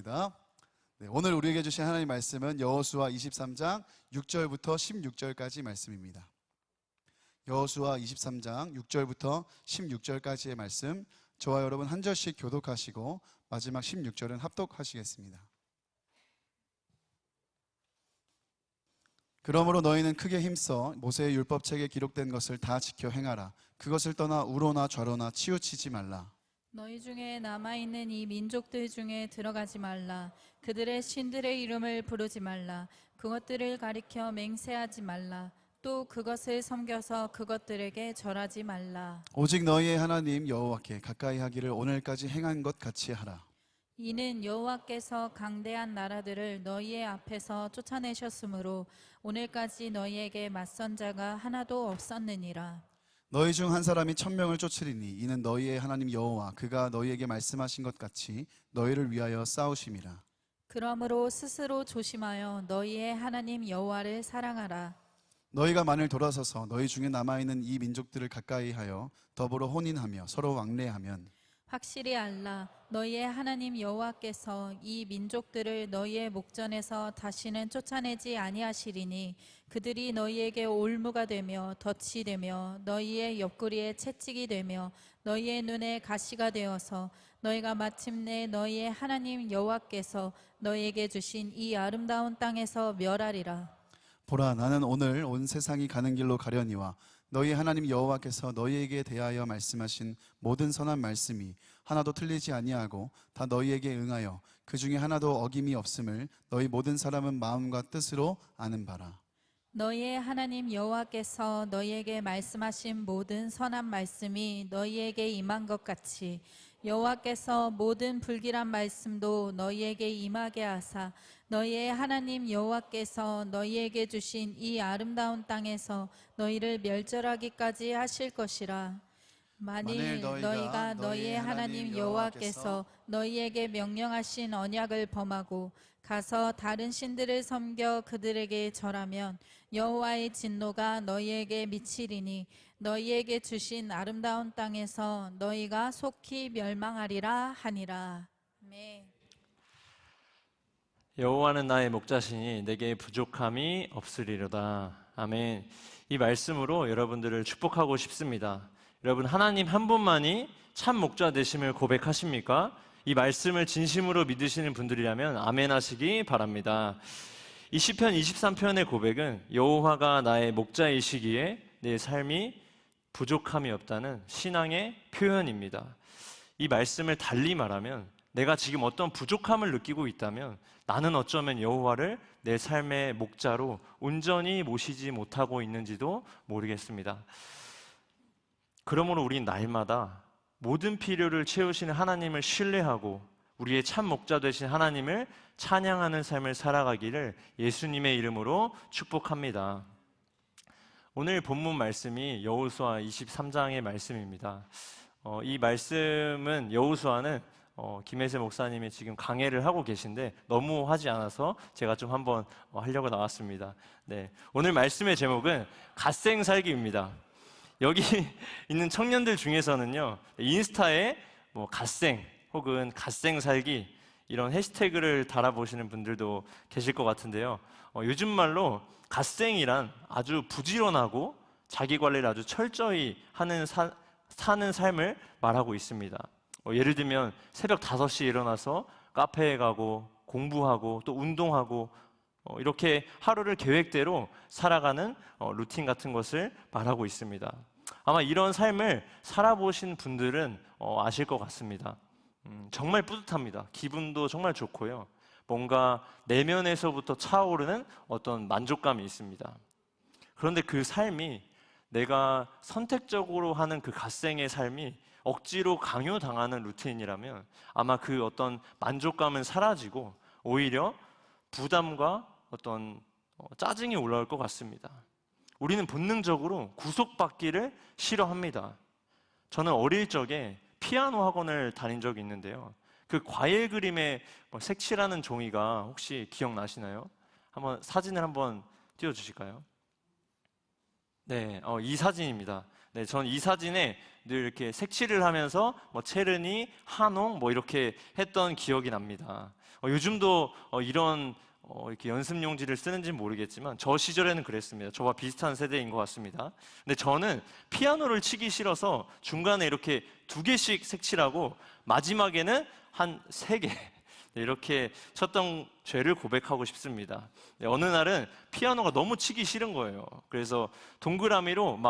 반갑습니다. 네, 오늘 우리에게 주신 하나님의 말씀은 여호수아 23장 6절부터 16절까지 말씀입니다. 여호수아 23장 6절부터 16절까지의 말씀, 저와 여러분 한 절씩 교독하시고 마지막 16절은 합독하시겠습니다. 그러므로 너희는 크게 힘써 모세의 율법책에 기록된 것을 다 지켜 행하라. 그것을 떠나 우로나 좌로나 치우치지 말라. 너희 중에 남아있는 이 민족들 중에 들어가지 말라. 그들의 신들의 이름을 부르지 말라. 그것들을 가리켜 맹세하지 말라. 또 그것을 섬겨서 그것들에게 절하지 말라. 오직 너희의 하나님 여호와께 가까이 하기를 오늘까지 행한 것 같이 하라. 이는 여호와께서 강대한 나라들을 너희의 앞에서 쫓아내셨으므로 오늘까지 너희에게 맞선 자가 하나도 없었느니라. 너희 중 한 사람이 1000명을 쫓으리니 이는 너희의 하나님 여호와 그가 너희에게 말씀하신 것 같이 너희를 위하여 싸우심이라. 그러므로 스스로 조심하여 너희의 하나님 여호와를 사랑하라. 너희가 만일 돌아서서 너희 중에 남아있는 이 민족들을 가까이 하여 더불어 혼인하며 서로 왕래하면 확실히 알라. 너희의 하나님 여호와께서 이 민족들을 너희의 목전에서 다시는 쫓아내지 아니하시리니 그들이 너희에게 올무가 되며 덫이 되며 너희의 옆구리에 채찍이 되며 너희의 눈에 가시가 되어서 너희가 마침내 너희의 하나님 여호와께서 너희에게 주신 이 아름다운 땅에서 멸하리라. 보라, 나는 오늘 온 세상이 가는 길로 가려니와 너희 하나님 여호와께서 너희에게 대하여 말씀하신 모든 선한 말씀이 하나도 틀리지 아니하고 다 너희에게 응하여 그 중에 하나도 어김이 없음을 너희 모든 사람은 마음과 뜻으로 아는 바라. 너희의 하나님 여호와께서 너희에게 말씀하신 모든 선한 말씀이 너희에게 임한 것 같이 여호와께서 모든 불길한 말씀도 너희에게 임하게 하사 너희의 하나님 여호와께서 너희에게 주신 이 아름다운 땅에서 너희를 멸절하기까지 하실 것이라. 만일 너희가 너희의 하나님 여호와께서 너희에게 명령하신 언약을 범하고 가서 다른 신들을 섬겨 그들에게 절하면 여호와의 진노가 너희에게 미치리니 너희에게 주신 아름다운 땅에서 너희가 속히 멸망하리라 하니라. 아멘. 여호와는 나의 목자시니 내게 부족함이 없으리로다. 아멘. 이 말씀으로 여러분들을 축복하고 싶습니다. 여러분, 하나님 한 분만이 참 목자 되심을 고백하십니까? 이 말씀을 진심으로 믿으시는 분들이라면 아멘 하시기 바랍니다. 이 시편 23편의 고백은 여호와가 나의 목자이시기에 내 삶이 부족함이 없다는 신앙의 표현입니다. 이 말씀을 달리 말하면 내가 지금 어떤 부족함을 느끼고 있다면 나는 어쩌면 여호와를 내 삶의 목자로 온전히 모시지 못하고 있는지도 모르겠습니다. 그러므로 우린 날마다 모든 필요를 채우시는 하나님을 신뢰하고 우리의 참 목자 되신 하나님을 찬양하는 삶을 살아가기를 예수님의 이름으로 축복합니다. 오늘 본문 말씀이 여호수아 23장의 말씀입니다. 이 말씀은 여호수아는 김혜세 목사님이 지금 강해를 하고 계신데 너무 하지 않아서 제가 좀 한번 하려고 나왔습니다. 네, 오늘 말씀의 제목은 갓생살기입니다. 여기 있는 청년들 중에서는요, 인스타에 갓생 혹은 갓생살기 이런 해시태그를 달아보시는 분들도 계실 것 같은데요. 요즘 말로 갓생이란 아주 부지런하고 자기 관리를 아주 철저히 하는 사는 삶을 말하고 있습니다. 예를 들면 새벽 5시에 일어나서 카페에 가고 공부하고 또 운동하고 이렇게 하루를 계획대로 살아가는 루틴 같은 것을 말하고 있습니다. 아마 이런 삶을 살아보신 분들은 아실 것 같습니다. 정말 뿌듯합니다. 기분도 정말 좋고요. 뭔가 내면에서부터 차오르는 어떤 만족감이 있습니다. 그런데 그 삶이 내가 선택적으로 하는 그 갓생의 삶이 억지로 강요당하는 루틴이라면 아마 그 어떤 만족감은 사라지고 오히려 부담과 어떤 짜증이 올라올 것 같습니다. 우리는 본능적으로 구속받기를 싫어합니다. 저는 어릴 적에 피아노 학원을 다닌 적이 있는데요. 그 과일 그림에 색칠하는 종이가 혹시 기억나시나요? 사진을 한번 띄워주실까요? 네, 이 사진입니다. 네, 전 이 사진에 늘 이렇게 색칠을 하면서 뭐 체르니, 한홍 뭐 이렇게 했던 기억이 납니다. 요즘도 이런 이렇게 연습용지를 쓰는지는 모르겠지만 저 시절에는 그랬습니다. 저와 비슷한 세대인 것 같습니다. 근데 저는 피아노를 치기 싫어서 중간에 이렇게 2개씩 색칠하고 마지막에는 한 3개 이렇게 쳤던 죄를 고백하고 싶습니다. 네, 어느 날은 피아노가 너무 치기 싫은 거예요. 그래서 동그라미로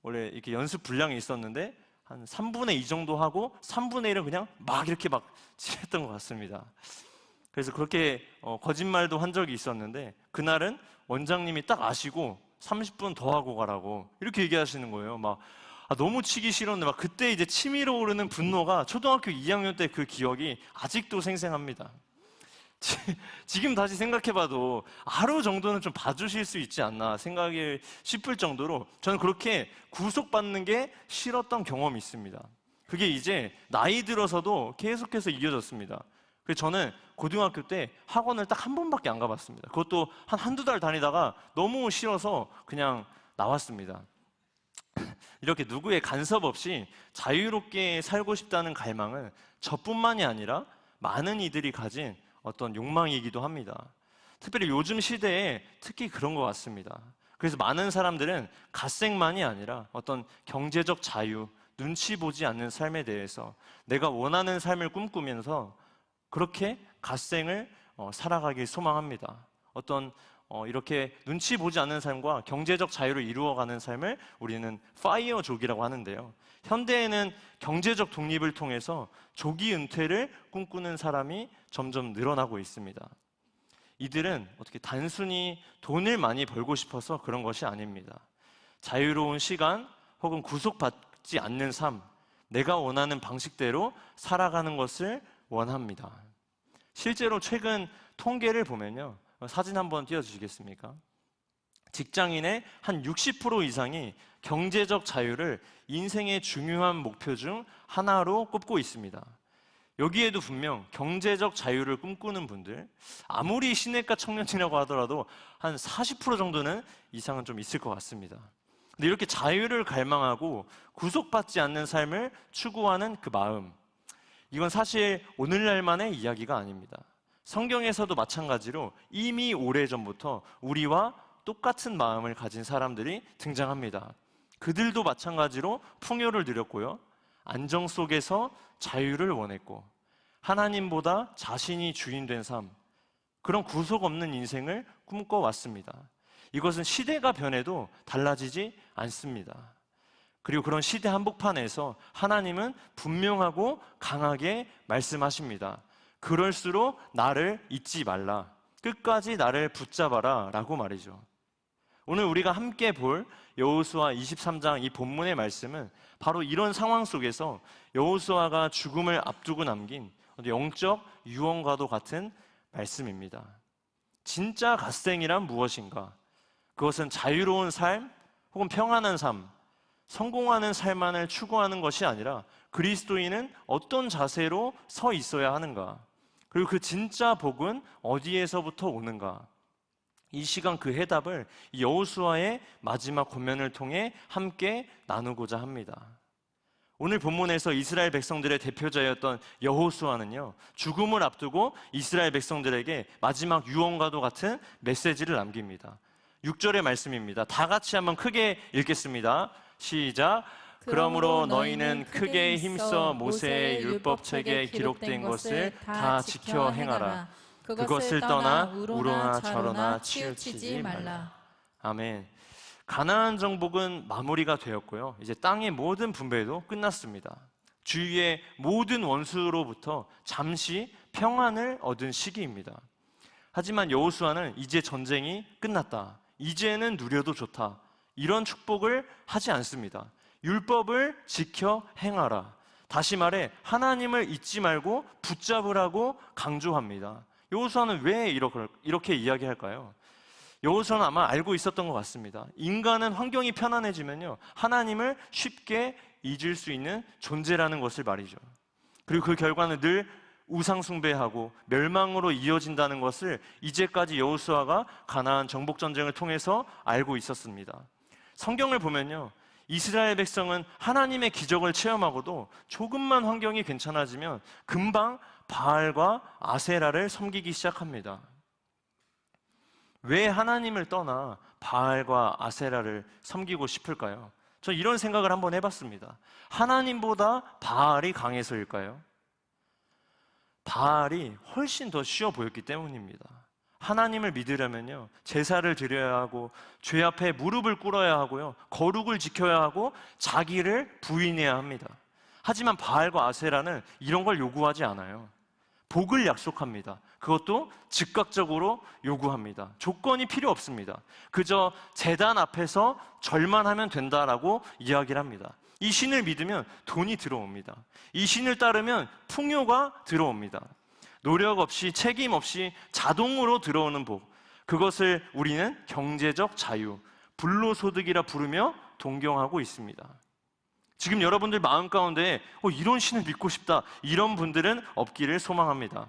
원래 이렇게 연습 분량이 있었는데 한 3분의 2 정도 하고 3분의 1은 그냥 막 이렇게 막 칠했던 것 같습니다. 그래서 그렇게 거짓말도 한 적이 있었는데 그날은 원장님이 딱 아시고 30분 더 하고 가라고 이렇게 얘기하시는 거예요. 너무 치기 싫었는데 그때 이제 치밀어 오르는 분노가 초등학교 2학년 때 그 기억이 아직도 생생합니다. 지금 다시 생각해봐도 하루 정도는 좀 봐주실 수 있지 않나 생각이 싶을 정도로 저는 그렇게 구속받는 게 싫었던 경험이 있습니다. 그게 이제 나이 들어서도 계속해서 이어졌습니다. 그래서 저는 고등학교 때 학원을 딱 한 번밖에 안 가봤습니다. 그것도 한두 달 다니다가 너무 싫어서 그냥 나왔습니다. 이렇게 누구의 간섭 없이 자유롭게 살고 싶다는 갈망은 저뿐만이 아니라 많은 이들이 가진 어떤 욕망이기도 합니다. 특별히 요즘 시대에 특히 그런 것 같습니다. 그래서 많은 사람들은 갓생만이 아니라 어떤 경제적 자유, 눈치 보지 않는 삶에 대해서 내가 원하는 삶을 꿈꾸면서 그렇게 갓생을 살아가길 소망합니다. 이렇게 눈치 보지 않는 삶과 경제적 자유를 이루어가는 삶을 우리는 파이어족이라고 하는데요. 현대에는 경제적 독립을 통해서 조기 은퇴를 꿈꾸는 사람이 점점 늘어나고 있습니다. 이들은 어떻게 단순히 돈을 많이 벌고 싶어서 그런 것이 아닙니다. 자유로운 시간 혹은 구속받지 않는 삶, 내가 원하는 방식대로 살아가는 것을 원합니다. 실제로 최근 통계를 보면요. 사진 한번 띄워주시겠습니까? 직장인의 한 60% 이상이 경제적 자유를 인생의 중요한 목표 중 하나로 꼽고 있습니다. 여기에도 분명 경제적 자유를 꿈꾸는 분들, 아무리 시내가 청년이라고 하더라도 한 40% 정도는 이상은 좀 있을 것 같습니다. 근데 이렇게 자유를 갈망하고 구속받지 않는 삶을 추구하는 그 마음, 이건 사실 오늘날만의 이야기가 아닙니다. 성경에서도 마찬가지로 이미 오래전부터 우리와 똑같은 마음을 가진 사람들이 등장합니다. 그들도 마찬가지로 풍요를 누렸고요. 안정 속에서 자유를 원했고 하나님보다 자신이 주인 된 삶, 그런 구속 없는 인생을 꿈꿔왔습니다. 이것은 시대가 변해도 달라지지 않습니다. 그리고 그런 시대 한복판에서 하나님은 분명하고 강하게 말씀하십니다. 그럴수록 나를 잊지 말라. 끝까지 나를 붙잡아라 라고 말이죠. 오늘 우리가 함께 볼 여호수아 23장 이 본문의 말씀은 바로 이런 상황 속에서 여호수아가 죽음을 앞두고 남긴 영적 유언과도 같은 말씀입니다. 진짜 갓생이란 무엇인가? 그것은 자유로운 삶 혹은 평안한 삶, 성공하는 삶만을 추구하는 것이 아니라 그리스도인은 어떤 자세로 서 있어야 하는가? 그리고 그 진짜 복은 어디에서부터 오는가? 이 시간 그 해답을 여호수아의 마지막 권면을 통해 함께 나누고자 합니다. 오늘 본문에서 이스라엘 백성들의 대표자였던 여호수아는요, 죽음을 앞두고 이스라엘 백성들에게 마지막 유언과도 같은 메시지를 남깁니다. 6절의 말씀입니다. 다 같이 한번 크게 읽겠습니다. 시작. 그러므로 너희는 크게 힘써 모세의 율법책에 기록된 것을 다 지켜 행하라. 그것을 떠나 우로나 좌로나 치우치지 말라. 아멘. 가나안 정복은 마무리가 되었고요. 이제 땅의 모든 분배도 끝났습니다. 주위의 모든 원수로부터 잠시 평안을 얻은 시기입니다. 하지만 여호수아는 이제 전쟁이 끝났다. 이제는 누려도 좋다. 이런 축복을 하지 않습니다. 율법을 지켜 행하라. 다시 말해 하나님을 잊지 말고 붙잡으라고 강조합니다. 여호수아는 왜 이렇게 이야기할까요? 여호수아는 아마 알고 있었던 것 같습니다. 인간은 환경이 편안해지면요, 하나님을 쉽게 잊을 수 있는 존재라는 것을 말이죠. 그리고 그 결과는 늘 우상 숭배하고 멸망으로 이어진다는 것을 이제까지 여호수아가 가나안 정복 전쟁을 통해서 알고 있었습니다. 성경을 보면요, 이스라엘 백성은 하나님의 기적을 체험하고도 조금만 환경이 괜찮아지면 금방 바알과 아세라를 섬기기 시작합니다. 왜 하나님을 떠나 바알과 아세라를 섬기고 싶을까요? 저 이런 생각을 한번 해봤습니다. 하나님보다 바알이 강해서일까요? 바알이 훨씬 더 쉬워 보였기 때문입니다. 하나님을 믿으려면요, 제사를 드려야 하고 죄 앞에 무릎을 꿇어야 하고요, 거룩을 지켜야 하고 자기를 부인해야 합니다. 하지만 바알과 아세라는 이런 걸 요구하지 않아요. 복을 약속합니다. 그것도 즉각적으로 요구합니다. 조건이 필요 없습니다. 그저 제단 앞에서 절만 하면 된다라고 이야기를 합니다. 이 신을 믿으면 돈이 들어옵니다. 이 신을 따르면 풍요가 들어옵니다. 노력 없이, 책임 없이 자동으로 들어오는 복, 그것을 우리는 경제적 자유, 불로소득이라 부르며 동경하고 있습니다. 지금 여러분들 마음 가운데 이런 신을 믿고 싶다, 이런 분들은 없기를 소망합니다.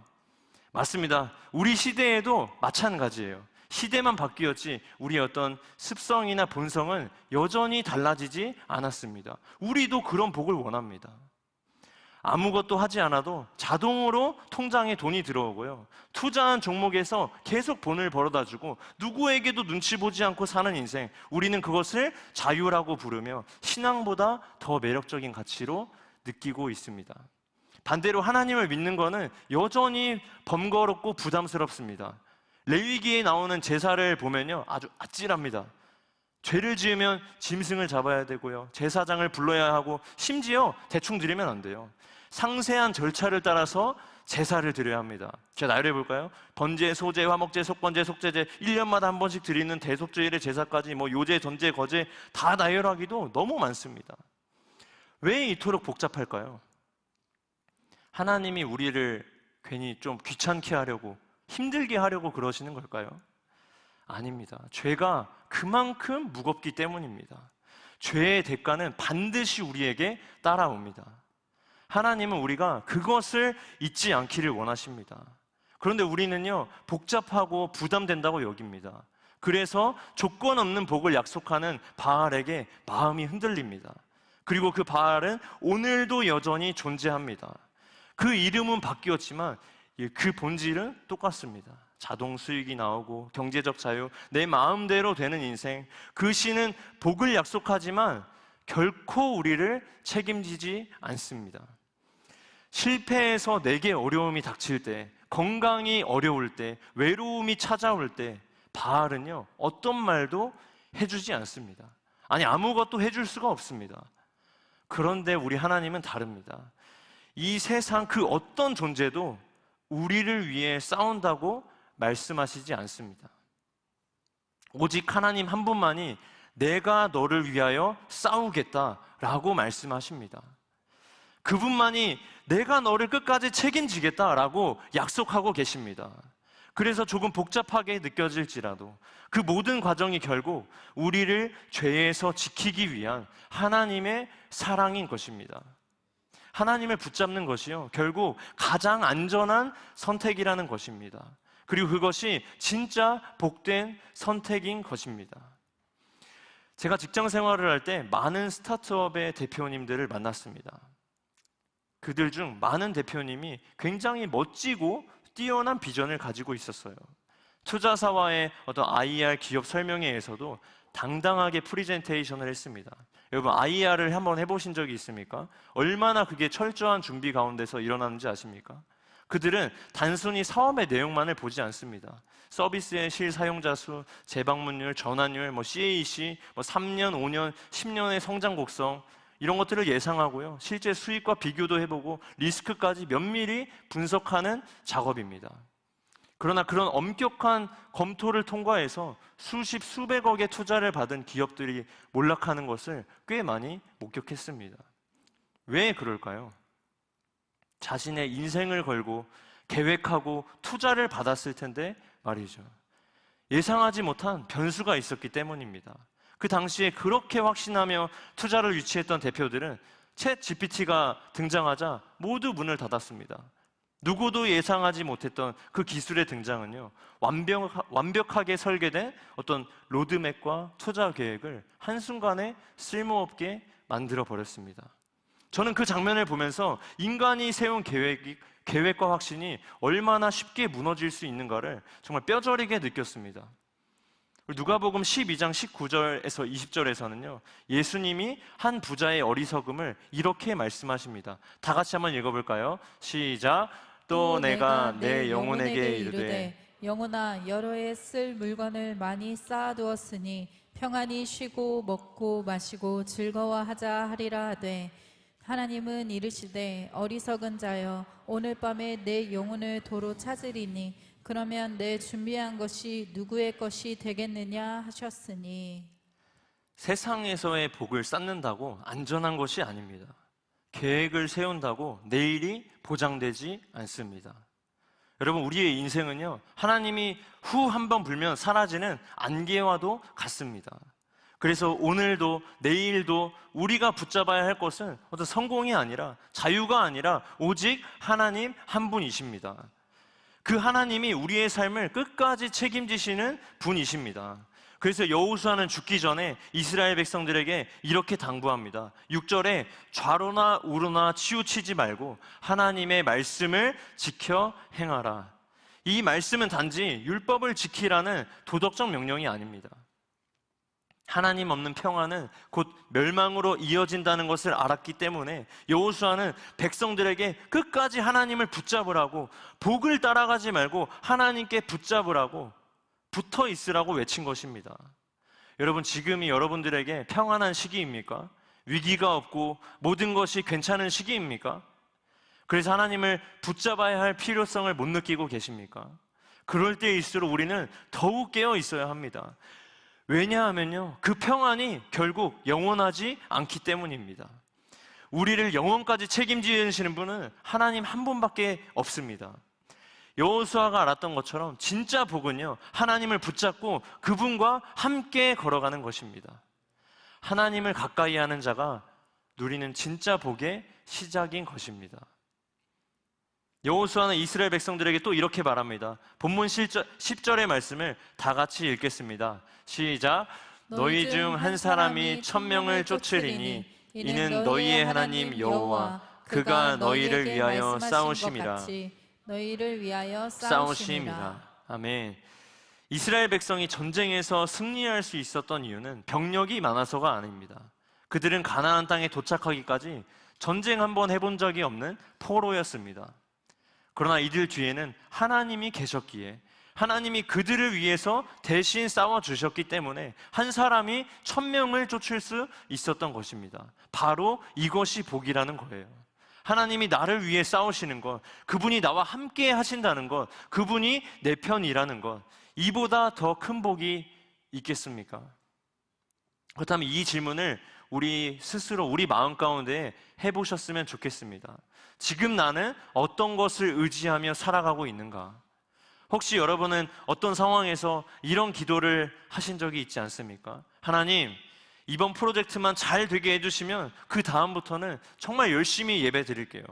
맞습니다. 우리 시대에도 마찬가지예요. 시대만 바뀌었지 우리의 어떤 습성이나 본성은 여전히 달라지지 않았습니다. 우리도 그런 복을 원합니다. 아무것도 하지 않아도 자동으로 통장에 돈이 들어오고요, 투자한 종목에서 계속 돈을 벌어다 주고 누구에게도 눈치 보지 않고 사는 인생, 우리는 그것을 자유라고 부르며 신앙보다 더 매력적인 가치로 느끼고 있습니다. 반대로 하나님을 믿는 것은 여전히 번거롭고 부담스럽습니다. 레위기에 나오는 제사를 보면요, 아주 아찔합니다. 죄를 지으면 짐승을 잡아야 되고요, 제사장을 불러야 하고, 심지어 대충 드리면 안 돼요. 상세한 절차를 따라서 제사를 드려야 합니다. 제가 나열해 볼까요? 번제, 소제, 화목제, 속번제, 속제제, 1년마다 한 번씩 드리는 대속죄일의 제사까지 요제, 전제, 거제 다 나열하기도 너무 많습니다. 왜 이토록 복잡할까요? 하나님이 우리를 괜히 좀 귀찮게 하려고, 힘들게 하려고 그러시는 걸까요? 아닙니다. 죄가 그만큼 무겁기 때문입니다. 죄의 대가는 반드시 우리에게 따라옵니다. 하나님은 우리가 그것을 잊지 않기를 원하십니다. 그런데 우리는요, 복잡하고 부담된다고 여깁니다. 그래서 조건 없는 복을 약속하는 바알에게 마음이 흔들립니다. 그리고 그 바알은 오늘도 여전히 존재합니다. 그 이름은 바뀌었지만 그 본질은 똑같습니다. 자동 수익이 나오고 경제적 자유, 내 마음대로 되는 인생. 그 신은 복을 약속하지만 결코 우리를 책임지지 않습니다. 실패해서 내게 어려움이 닥칠 때, 건강이 어려울 때, 외로움이 찾아올 때 바알은요, 어떤 말도 해주지 않습니다. 아니, 아무것도 해줄 수가 없습니다. 그런데 우리 하나님은 다릅니다. 이 세상 그 어떤 존재도 우리를 위해 싸운다고 말씀하시지 않습니다. 오직 하나님 한 분만이 내가 너를 위하여 싸우겠다라고 말씀하십니다. 그분만이 내가 너를 끝까지 책임지겠다라고 약속하고 계십니다. 그래서 조금 복잡하게 느껴질지라도 그 모든 과정이 결국 우리를 죄에서 지키기 위한 하나님의 사랑인 것입니다. 하나님을 붙잡는 것이요, 결국 가장 안전한 선택이라는 것입니다. 그리고 그것이 진짜 복된 선택인 것입니다. 제가 직장 생활을 할 때 많은 스타트업의 대표님들을 만났습니다. 그들 중 많은 대표님이 굉장히 멋지고 뛰어난 비전을 가지고 있었어요. 투자사와의 어떤 IR 기업 설명회에서도 당당하게 프리젠테이션을 했습니다. 여러분, IR을 한번 해보신 적이 있습니까? 얼마나 그게 철저한 준비 가운데서 일어나는지 아십니까? 그들은 단순히 사업의 내용만을 보지 않습니다. 서비스의 실사용자 수, 재방문율, 전환율, CAC, 3년, 5년, 10년의 성장 곡성, 이런 것들을 예상하고요, 실제 수익과 비교도 해보고 리스크까지 면밀히 분석하는 작업입니다. 그러나 그런 엄격한 검토를 통과해서 수십, 수백억의 투자를 받은 기업들이 몰락하는 것을 꽤 많이 목격했습니다. 왜 그럴까요? 자신의 인생을 걸고 계획하고 투자를 받았을 텐데 말이죠, 예상하지 못한 변수가 있었기 때문입니다. 그 당시에 그렇게 확신하며 투자를 유치했던 대표들은 챗 GPT가 등장하자 모두 문을 닫았습니다. 누구도 예상하지 못했던 그 기술의 등장은요, 완벽하게 설계된 어떤 로드맵과 투자 계획을 한순간에 쓸모없게 만들어 버렸습니다. 저는 그 장면을 보면서 인간이 세운 계획과 확신이 얼마나 쉽게 무너질 수 있는가를 정말 뼈저리게 느꼈습니다. 누가복음 12장 19절에서 20절에서는요, 예수님이 한 부자의 어리석음을 이렇게 말씀하십니다. 다 같이 한번 읽어볼까요? 시작. 또 내가 내 영혼에게 이르되 영혼아, 여러 해 쓸 물건을 많이 쌓아두었으니 평안히 쉬고 먹고 마시고 즐거워하자 하리라 하되, 하나님은 이르시되 어리석은 자여, 오늘 밤에 내 영혼을 도로 찾으리니 그러면 내 준비한 것이 누구의 것이 되겠느냐 하셨으니. 세상에서의 복을 쌓는다고 안전한 것이 아닙니다. 계획을 세운다고 내일이 보장되지 않습니다. 여러분, 우리의 인생은요, 하나님이 후 한 번 불면 사라지는 안개와도 같습니다. 그래서 오늘도 내일도 우리가 붙잡아야 할 것은 어떤 성공이 아니라, 자유가 아니라 오직 하나님 한 분이십니다. 그 하나님이 우리의 삶을 끝까지 책임지시는 분이십니다. 그래서 여호수아는 죽기 전에 이스라엘 백성들에게 이렇게 당부합니다. 6절에 좌로나 우로나 치우치지 말고 하나님의 말씀을 지켜 행하라. 이 말씀은 단지 율법을 지키라는 도덕적 명령이 아닙니다. 하나님 없는 평화는 곧 멸망으로 이어진다는 것을 알았기 때문에 여호수아는 백성들에게 끝까지 하나님을 붙잡으라고, 복을 따라가지 말고 하나님께 붙잡으라고, 붙어 있으라고 외친 것입니다. 여러분, 지금이 여러분들에게 평안한 시기입니까? 위기가 없고 모든 것이 괜찮은 시기입니까? 그래서 하나님을 붙잡아야 할 필요성을 못 느끼고 계십니까? 그럴 때일수록 우리는 더욱 깨어 있어야 합니다. 왜냐하면요, 그 평안이 결국 영원하지 않기 때문입니다. 우리를 영원까지 책임지시는 분은 하나님 한 분밖에 없습니다. 여호수아가 알았던 것처럼 진짜 복은요, 하나님을 붙잡고 그분과 함께 걸어가는 것입니다. 하나님을 가까이 하는 자가 누리는 진짜 복의 시작인 것입니다. 여호수아는 이스라엘 백성들에게 또 이렇게 말합니다. 본문 10절의 말씀을 다 같이 읽겠습니다. 시작. 너희 중 한 사람이 1000명을 쫓으리니 이는 너희의 하나님 여호와 그가 너희를 위하여 싸우심이라. 너희를 위하여 싸우심이라. 아멘. 이스라엘 백성이 전쟁에서 승리할 수 있었던 이유는 병력이 많아서가 아닙니다. 그들은 가나안 땅에 도착하기까지 전쟁 한번 해본 적이 없는 포로였습니다. 그러나 이들 뒤에는 하나님이 계셨기에, 하나님이 그들을 위해서 대신 싸워주셨기 때문에 한 사람이 1000명을 쫓을 수 있었던 것입니다. 바로 이것이 복이라는 거예요. 하나님이 나를 위해 싸우시는 것, 그분이 나와 함께 하신다는 것, 그분이 내 편이라는 것, 이보다 더 큰 복이 있겠습니까? 그렇다면 이 질문을 우리 스스로 우리 마음 가운데 해보셨으면 좋겠습니다. 지금 나는 어떤 것을 의지하며 살아가고 있는가? 혹시 여러분은 어떤 상황에서 이런 기도를 하신 적이 있지 않습니까? 하나님, 이번 프로젝트만 잘 되게 해주시면 그 다음부터는 정말 열심히 예배 드릴게요.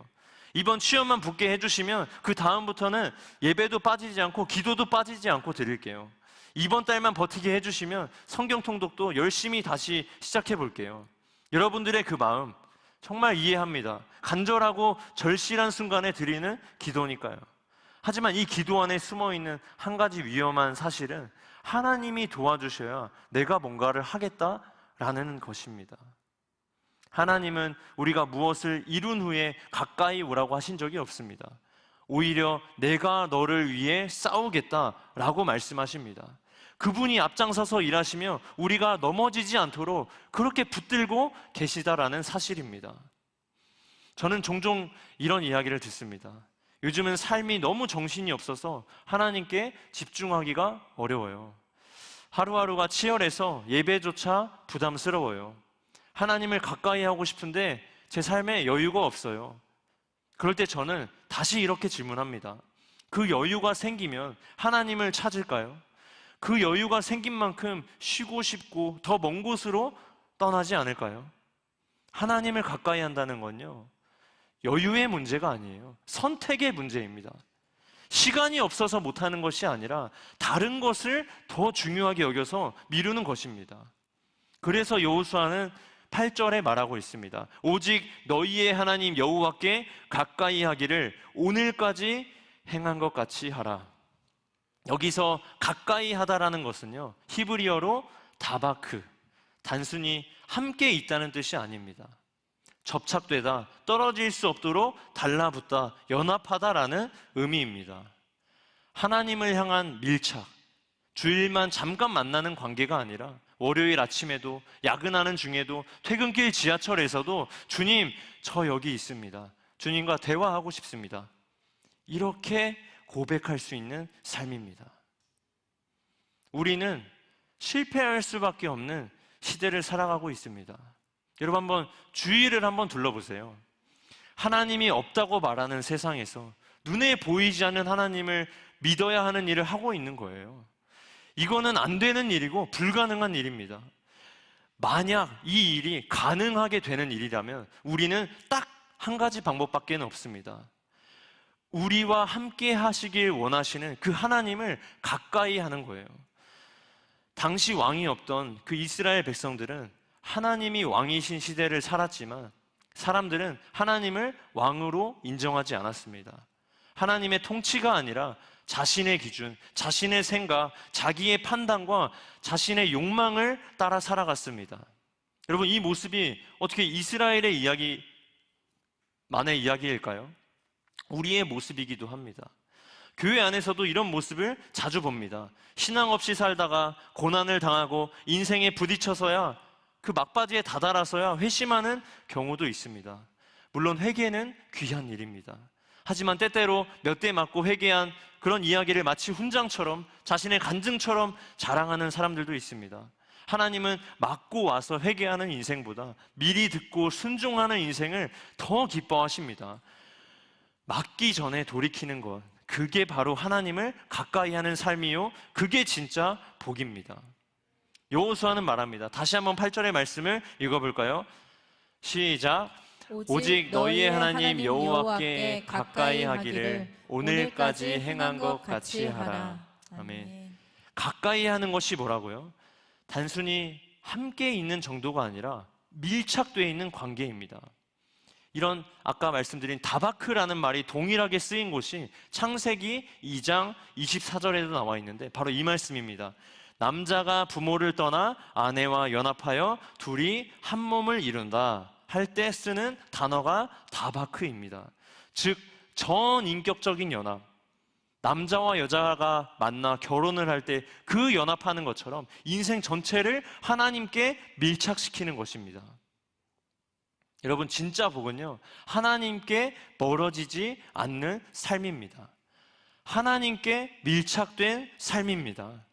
이번 취업만 붙게 해주시면 그 다음부터는 예배도 빠지지 않고 기도도 빠지지 않고 드릴게요. 이번 달만 버티게 해주시면 성경 통독도 열심히 다시 시작해 볼게요. 여러분들의 그 마음 정말 이해합니다. 간절하고 절실한 순간에 드리는 기도니까요. 하지만 이 기도 안에 숨어있는 한 가지 위험한 사실은 하나님이 도와주셔야 내가 뭔가를 하겠다라는 것입니다. 하나님은 우리가 무엇을 이룬 후에 가까이 오라고 하신 적이 없습니다. 오히려 내가 너를 위해 싸우겠다라고 말씀하십니다. 그분이 앞장서서 일하시며 우리가 넘어지지 않도록 그렇게 붙들고 계시다라는 사실입니다. 저는 종종 이런 이야기를 듣습니다. 요즘은 삶이 너무 정신이 없어서 하나님께 집중하기가 어려워요. 하루하루가 치열해서 예배조차 부담스러워요. 하나님을 가까이 하고 싶은데 제 삶에 여유가 없어요. 그럴 때 저는 다시 이렇게 질문합니다. 그 여유가 생기면 하나님을 찾을까요? 그 여유가 생긴 만큼 쉬고 싶고 더 먼 곳으로 떠나지 않을까요? 하나님을 가까이 한다는 건요, 여유의 문제가 아니에요. 선택의 문제입니다. 시간이 없어서 못하는 것이 아니라 다른 것을 더 중요하게 여겨서 미루는 것입니다. 그래서 여호수아는 8절에 말하고 있습니다. 오직 너희의 하나님 여호와께 가까이 하기를 오늘까지 행한 것 같이 하라. 여기서 가까이 하다라는 것은요, 히브리어로 다바크, 단순히 함께 있다는 뜻이 아닙니다. 접착되다, 떨어질 수 없도록 달라붙다, 연합하다라는 의미입니다. 하나님을 향한 밀착, 주일만 잠깐 만나는 관계가 아니라 월요일 아침에도, 야근하는 중에도, 퇴근길 지하철에서도 주님, 저 여기 있습니다. 주님과 대화하고 싶습니다. 이렇게 고백할 수 있는 삶입니다. 우리는 실패할 수밖에 없는 시대를 살아가고 있습니다. 여러분 한번 주위를 한번 둘러보세요. 하나님이 없다고 말하는 세상에서 눈에 보이지 않는 하나님을 믿어야 하는 일을 하고 있는 거예요. 이거는 안 되는 일이고 불가능한 일입니다. 만약 이 일이 가능하게 되는 일이라면 우리는 딱 한 가지 방법밖에 없습니다. 우리와 함께 하시길 원하시는 그 하나님을 가까이 하는 거예요. 당시 왕이 없던 그 이스라엘 백성들은 하나님이 왕이신 시대를 살았지만 사람들은 하나님을 왕으로 인정하지 않았습니다. 하나님의 통치가 아니라 자신의 기준, 자신의 생각, 자기의 판단과 자신의 욕망을 따라 살아갔습니다. 여러분, 이 모습이 어떻게 이스라엘의 이야기만의 이야기일까요? 우리의 모습이기도 합니다. 교회 안에서도 이런 모습을 자주 봅니다. 신앙 없이 살다가 고난을 당하고 인생에 부딪혀서야 그 막바지에 다다라서야 회심하는 경우도 있습니다. 물론 회개는 귀한 일입니다. 하지만 때때로 몇 대 맞고 회개한 그런 이야기를 마치 훈장처럼, 자신의 간증처럼 자랑하는 사람들도 있습니다. 하나님은 맞고 와서 회개하는 인생보다 미리 듣고 순종하는 인생을 더 기뻐하십니다. 맞기 전에 돌이키는 것, 그게 바로 하나님을 가까이 하는 삶이요, 그게 진짜 복입니다. 여호수아는 말합니다. 다시 한번 8절의 말씀을 읽어볼까요? 시작. 오직 너희의 하나님 여호와께 가까이 하기를 오늘까지 행한 것 같이 하라. 아멘. 가까이 하는 것이 뭐라고요? 단순히 함께 있는 정도가 아니라 밀착되어 있는 관계입니다. 이런 아까 말씀드린 다바크라는 말이 동일하게 쓰인 곳이 창세기 2장 24절에도 나와 있는데 바로 이 말씀입니다. 남자가 부모를 떠나 아내와 연합하여 둘이 한 몸을 이룬다 할 때 쓰는 단어가 다바크입니다. 즉 전인격적인 연합, 남자와 여자가 만나 결혼을 할 때 그 연합하는 것처럼 인생 전체를 하나님께 밀착시키는 것입니다. 여러분, 진짜 복은요, 하나님께 멀어지지 않는 삶입니다. 하나님께 밀착된 삶입니다.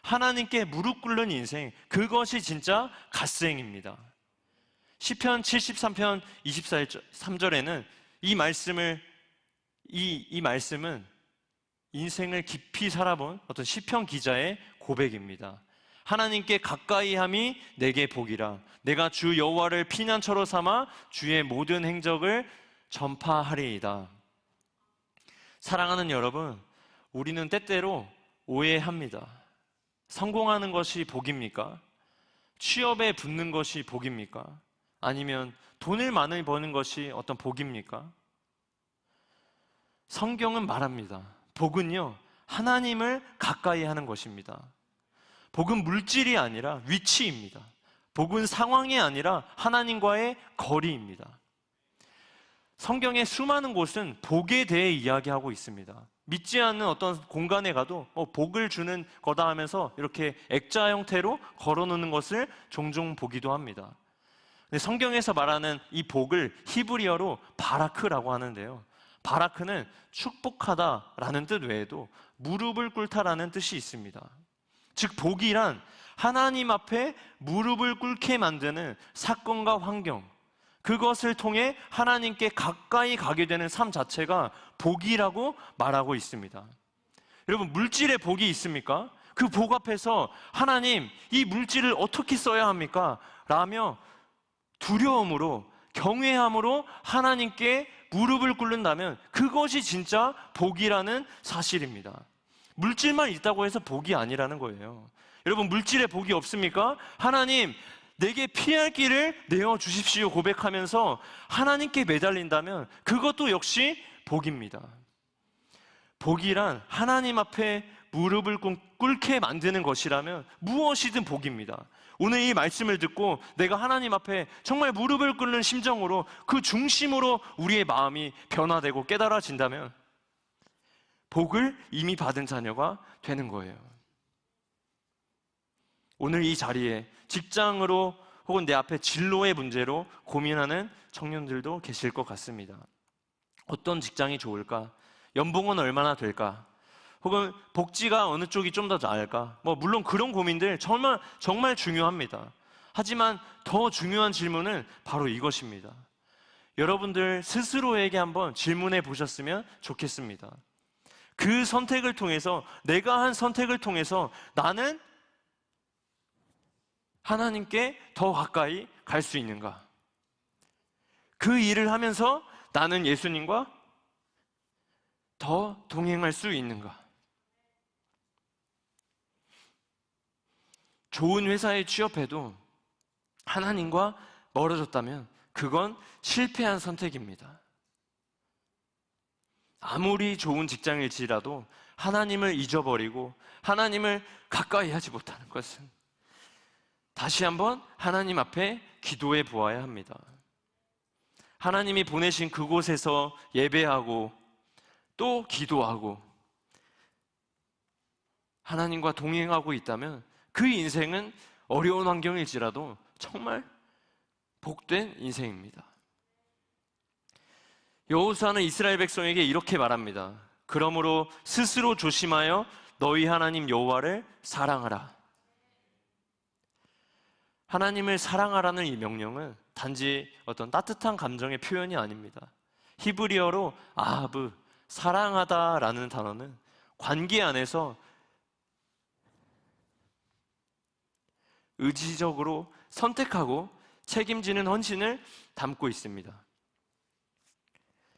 하나님께 무릎 꿇는 인생, 그것이 진짜 갓생입니다. 시편 73편 23절에는 이 말씀은 인생을 깊이 살아본 어떤 시편 기자의 고백입니다. 하나님께 가까이함이 내게 복이라. 내가 주 여호와를 피난처로 삼아 주의 모든 행적을 전파하리이다. 사랑하는 여러분, 우리는 때때로 오해합니다. 성공하는 것이 복입니까? 취업에 붙는 것이 복입니까? 아니면 돈을 많이 버는 것이 어떤 복입니까? 성경은 말합니다. 복은요, 하나님을 가까이 하는 것입니다. 복은 물질이 아니라 위치입니다. 복은 상황이 아니라 하나님과의 거리입니다. 성경의 수많은 곳은 복에 대해 이야기하고 있습니다. 믿지 않는 어떤 공간에 가도 복을 주는 거다 하면서 이렇게 액자 형태로 걸어놓는 것을 종종 보기도 합니다. 근데 성경에서 말하는 이 복을 히브리어로 바라크라고 하는데요. 바라크는 축복하다라는 뜻 외에도 무릎을 꿇다라는 뜻이 있습니다. 즉 복이란 하나님 앞에 무릎을 꿇게 만드는 사건과 환경, 그것을 통해 하나님께 가까이 가게 되는 삶 자체가 복이라고 말하고 있습니다. 여러분, 물질에 복이 있습니까? 그 복 앞에서 하나님, 이 물질을 어떻게 써야 합니까? 라며 두려움으로, 경외함으로 하나님께 무릎을 꿇는다면 그것이 진짜 복이라는 사실입니다. 물질만 있다고 해서 복이 아니라는 거예요. 여러분, 물질에 복이 없습니까? 하나님, 내게 피할 길을 내어 주십시오 고백하면서 하나님께 매달린다면 그것도 역시 복입니다. 복이란 하나님 앞에 무릎을 꿇게 만드는 것이라면 무엇이든 복입니다. 오늘 이 말씀을 듣고 내가 하나님 앞에 정말 무릎을 꿇는 심정으로 그 중심으로 우리의 마음이 변화되고 깨달아진다면 복을 이미 받은 자녀가 되는 거예요. 오늘 이 자리에 직장으로 혹은 내 앞에 진로의 문제로 고민하는 청년들도 계실 것 같습니다. 어떤 직장이 좋을까? 연봉은 얼마나 될까? 혹은 복지가 어느 쪽이 좀 더 나을까? 물론 그런 고민들 정말 중요합니다. 하지만 더 중요한 질문은 바로 이것입니다. 여러분들 스스로에게 한번 질문해 보셨으면 좋겠습니다. 그 선택을 통해서, 내가 한 선택을 통해서 나는 하나님께 더 가까이 갈 수 있는가? 그 일을 하면서 나는 예수님과 더 동행할 수 있는가? 좋은 회사에 취업해도 하나님과 멀어졌다면 그건 실패한 선택입니다. 아무리 좋은 직장일지라도 하나님을 잊어버리고 하나님을 가까이 하지 못하는 것은 다시 한번 하나님 앞에 기도해 보아야 합니다. 하나님이 보내신 그곳에서 예배하고 또 기도하고 하나님과 동행하고 있다면 그 인생은 어려운 환경일지라도 정말 복된 인생입니다. 여호수아는 이스라엘 백성에게 이렇게 말합니다. 그러므로 스스로 조심하여 너희 하나님 여호와를 사랑하라. 하나님을 사랑하라는 이 명령은 단지 어떤 따뜻한 감정의 표현이 아닙니다. 히브리어로 아하브, 사랑하다라는 단어는 관계 안에서 의지적으로 선택하고 책임지는 헌신을 담고 있습니다.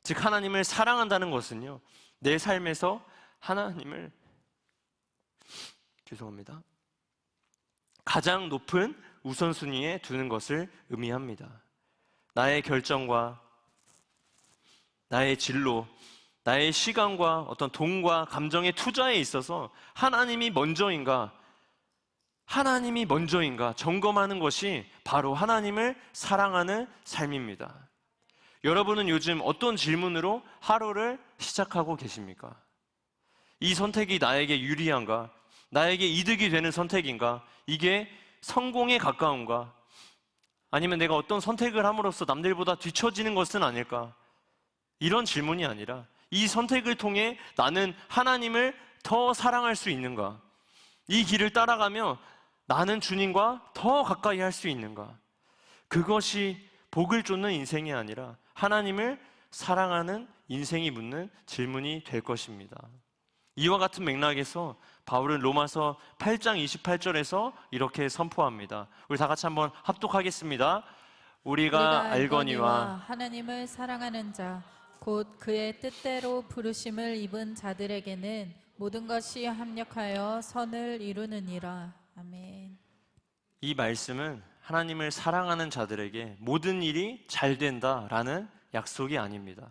즉 하나님을 사랑한다는 것은요, 내 삶에서 하나님을 가장 높은 우선순위에 두는 것을 의미합니다. 나의 결정과 나의 진로, 나의 시간과 어떤 돈과 감정의 투자에 있어서 하나님이 먼저인가 점검하는 것이 바로 하나님을 사랑하는 삶입니다. 여러분은 요즘 어떤 질문으로 하루를 시작하고 계십니까? 이 선택이 나에게 유리한가? 나에게 이득이 되는 선택인가? 이게 성공에 가까운가? 아니면 내가 어떤 선택을 함으로써 남들보다 뒤처지는 것은 아닐까? 이런 질문이 아니라 이 선택을 통해 나는 하나님을 더 사랑할 수 있는가? 이 길을 따라가며 나는 주님과 더 가까이 할 수 있는가? 그것이 복을 쫓는 인생이 아니라 하나님을 사랑하는 인생이 묻는 질문이 될 것입니다. 이와 같은 맥락에서 바울은 로마서 8장 28절에서 이렇게 선포합니다. 우리 다 같이 한번 합독하겠습니다. 우리가 알거니와 하나님을 사랑하는 자 곧 그의 뜻대로 부르심을 입은 자들에게는 모든 것이 합력하여 선을 이루느니라. 아멘. 이 말씀은 하나님을 사랑하는 자들에게 모든 일이 잘 된다라는 약속이 아닙니다.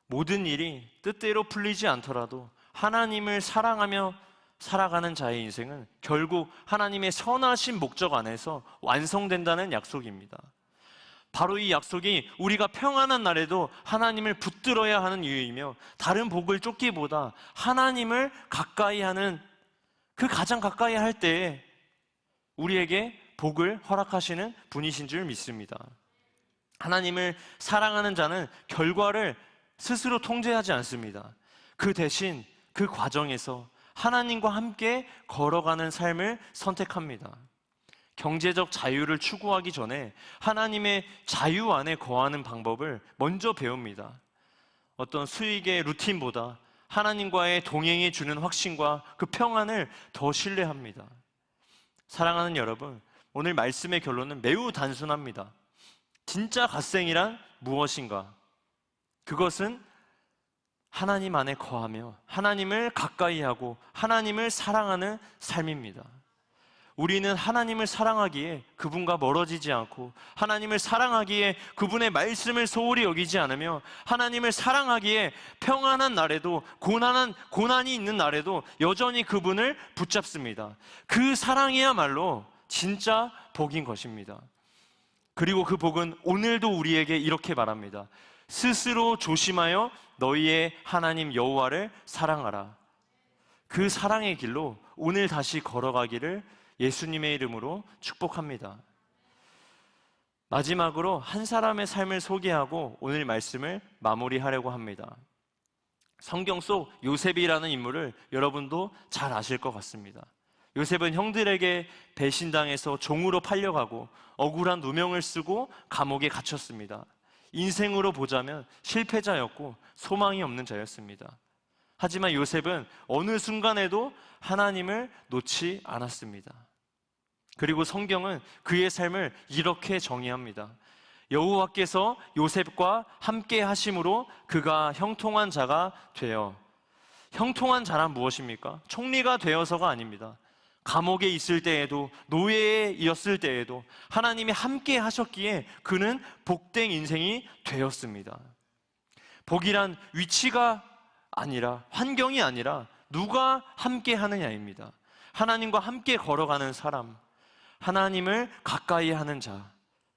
모든 일이 뜻대로 풀리지 않더라도 하나님을 사랑하며 살아가는 자의 인생은 결국 하나님의 선하신 목적 안에서 완성된다는 약속입니다. 바로 이 약속이 우리가 평안한 날에도 하나님을 붙들어야 하는 이유이며 다른 복을 쫓기보다 하나님을 가까이 하는 그 가장 가까이 할 때에 우리에게 복을 허락하시는 분이신 줄 믿습니다. 하나님을 사랑하는 자는 결과를 스스로 통제하지 않습니다. 그 대신 그 과정에서 하나님과 함께 걸어가는 삶을 선택합니다. 경제적 자유를 추구하기 전에 하나님의 자유 안에 거하는 방법을 먼저 배웁니다. 어떤 수익의 루틴보다 하나님과의 동행이 주는 확신과 그 평안을 더 신뢰합니다. 사랑하는 여러분, 오늘 말씀의 결론은 매우 단순합니다. 진짜 갓생이란 무엇인가? 그것은 하나님 안에 거하며 하나님을 가까이 하고 하나님을 사랑하는 삶입니다. 우리는 하나님을 사랑하기에 그분과 멀어지지 않고, 하나님을 사랑하기에 그분의 말씀을 소홀히 여기지 않으며, 하나님을 사랑하기에 평안한 날에도 고난이 있는 날에도 여전히 그분을 붙잡습니다. 그 사랑이야말로 진짜 복인 것입니다. 그리고 그 복은 오늘도 우리에게 이렇게 말합니다. 스스로 조심하여 너희의 하나님 여호와를 사랑하라. 그 사랑의 길로 오늘 다시 걸어가기를 예수님의 이름으로 축복합니다. 마지막으로 한 사람의 삶을 소개하고 오늘 말씀을 마무리하려고 합니다. 성경 속 요셉이라는 인물을 여러분도 잘 아실 것 같습니다. 요셉은 형들에게 배신당해서 종으로 팔려가고 억울한 누명을 쓰고 감옥에 갇혔습니다. 인생으로 보자면 실패자였고 소망이 없는 자였습니다. 하지만 요셉은 어느 순간에도 하나님을 놓지 않았습니다. 그리고 성경은 그의 삶을 이렇게 정의합니다. 여호와께서 요셉과 함께 하심으로 그가 형통한 자가 되어. 형통한 자란 무엇입니까? 총리가 되어서가 아닙니다. 감옥에 있을 때에도, 노예에 이었을 때에도 하나님이 함께 하셨기에 그는 복된 인생이 되었습니다. 복이란 위치가 아니라, 환경이 아니라 누가 함께 하느냐입니다. 하나님과 함께 걸어가는 사람, 하나님을 가까이 하는 자,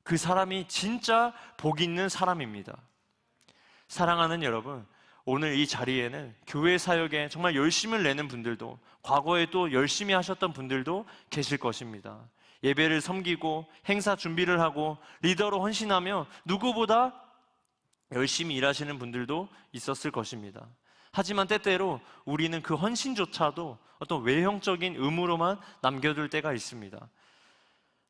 그 사람이 진짜 복 있는 사람입니다. 사랑하는 여러분, 오늘 이 자리에는 교회 사역에 정말 열심을 내는 분들도, 과거에 또 열심히 하셨던 분들도 계실 것입니다. 예배를 섬기고 행사 준비를 하고 리더로 헌신하며 누구보다 열심히 일하시는 분들도 있었을 것입니다. 하지만 때때로 우리는 그 헌신조차도 어떤 외형적인 의무로만 남겨둘 때가 있습니다.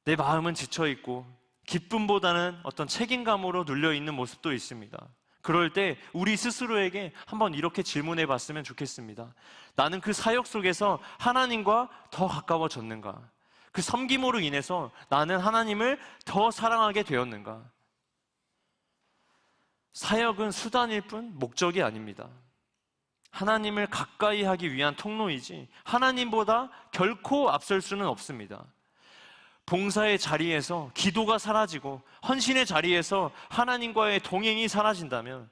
내 마음은 지쳐있고 기쁨보다는 어떤 책임감으로 눌려있는 모습도 있습니다. 그럴 때 우리 스스로에게 한번 이렇게 질문해 봤으면 좋겠습니다. 나는 그 사역 속에서 하나님과 더 가까워졌는가? 그 섬김으로 인해서 나는 하나님을 더 사랑하게 되었는가? 사역은 수단일 뿐 목적이 아닙니다. 하나님을 가까이 하기 위한 통로이지 하나님보다 결코 앞설 수는 없습니다. 봉사의 자리에서 기도가 사라지고 헌신의 자리에서 하나님과의 동행이 사라진다면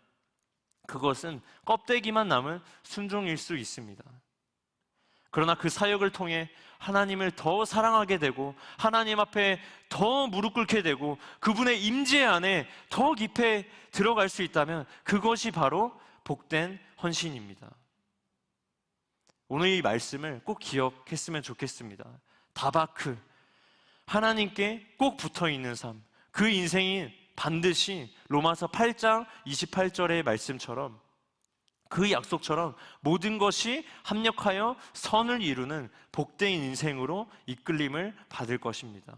그것은 껍데기만 남은 순종일 수 있습니다. 그러나 그 사역을 통해 하나님을 더 사랑하게 되고 하나님 앞에 더 무릎 꿇게 되고 그분의 임재 안에 더 깊이 들어갈 수 있다면 그것이 바로 복된 헌신입니다. 오늘 이 말씀을 꼭 기억했으면 좋겠습니다. 다바크, 하나님께 꼭 붙어있는 삶, 그 인생이 반드시 로마서 8장 28절의 말씀처럼, 그 약속처럼 모든 것이 합력하여 선을 이루는 복된 인생으로 이끌림을 받을 것입니다.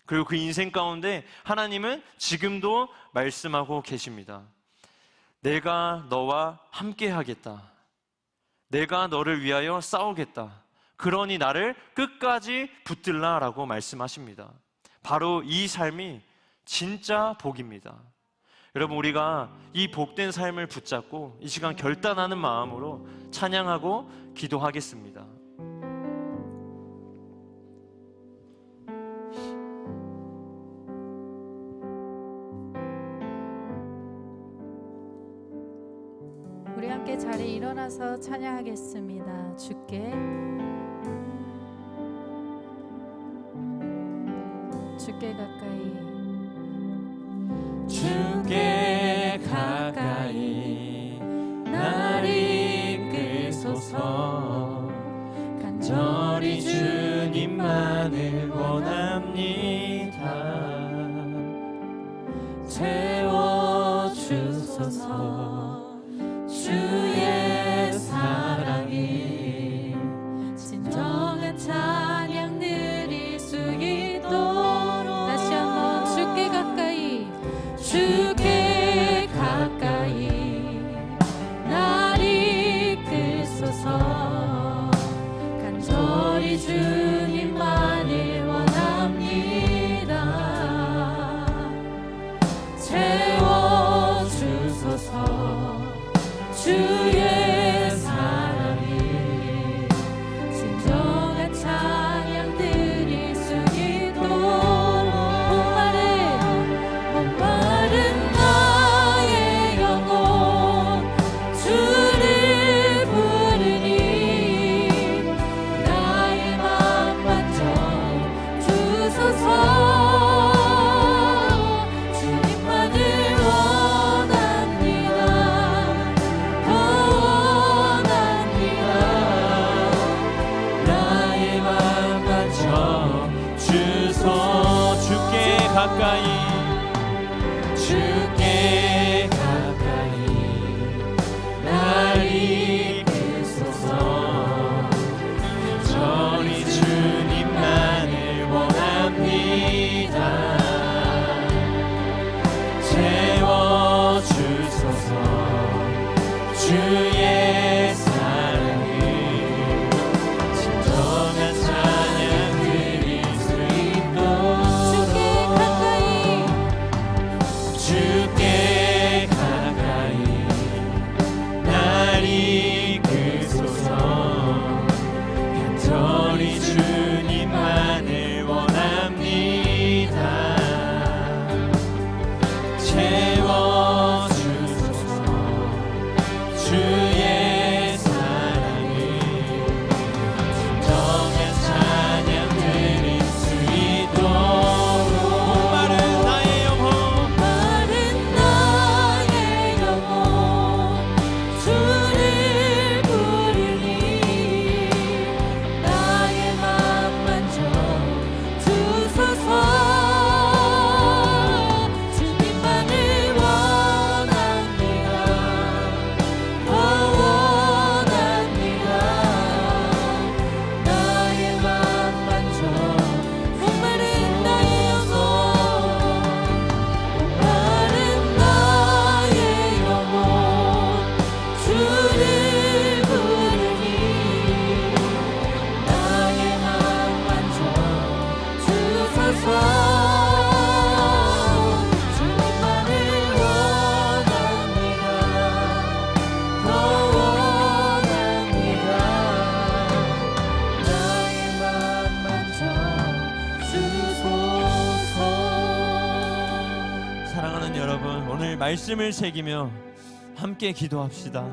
그리고 그 인생 가운데 하나님은 지금도 말씀하고 계십니다. 내가 너와 함께 하겠다. 내가 너를 위하여 싸우겠다. 그러니 나를 끝까지 붙들라 라고 말씀하십니다. 바로 이 삶이 진짜 복입니다. 여러분, 우리가 이 복된 삶을 붙잡고 이 시간 결단하는 마음으로 찬양하고 기도하겠습니다. 우리 함께 자리에 일어나서 찬양하겠습니다. 주께 가까이, 주께 가까이 날 이끌소서. 간절히 주님만을 원합니다. 채워주소서. 주의 사랑이 진정한 찬양 드릴 수 있도록. 다시 한번 주께 가까이, 주께 가까이 날 이끌소서. 간절히 주님만을 원합니다. 채워주소서. 가까이 주께 가까이 날 이끄소서. 저리 주님만을 원합니다. 채워주소서. 주의 사랑을 진정한 찬양 드릴 수 있도록 주께 가까이 날 이끄소서. 간절히 주님만을 원합니다. 채워주소서. 주의 사랑을 진정한 찬양 드릴 수 있도록. 목마른 나의 영혼 마른 나의 영혼 주를 부르니 나의 맘 만져 주소서. 주님만을 원합니다. 더 원합니다. 나의 맘 만져 목마른 나의 영혼 목마른 나의 영혼 주를 부르니 나의 맘 만져 주소서. 주님만을 원합니다. 더 원합니다. 나의 맘 만져 주소서. 사랑하는 여러분, 오늘 말씀을 새기며 함께 기도합시다.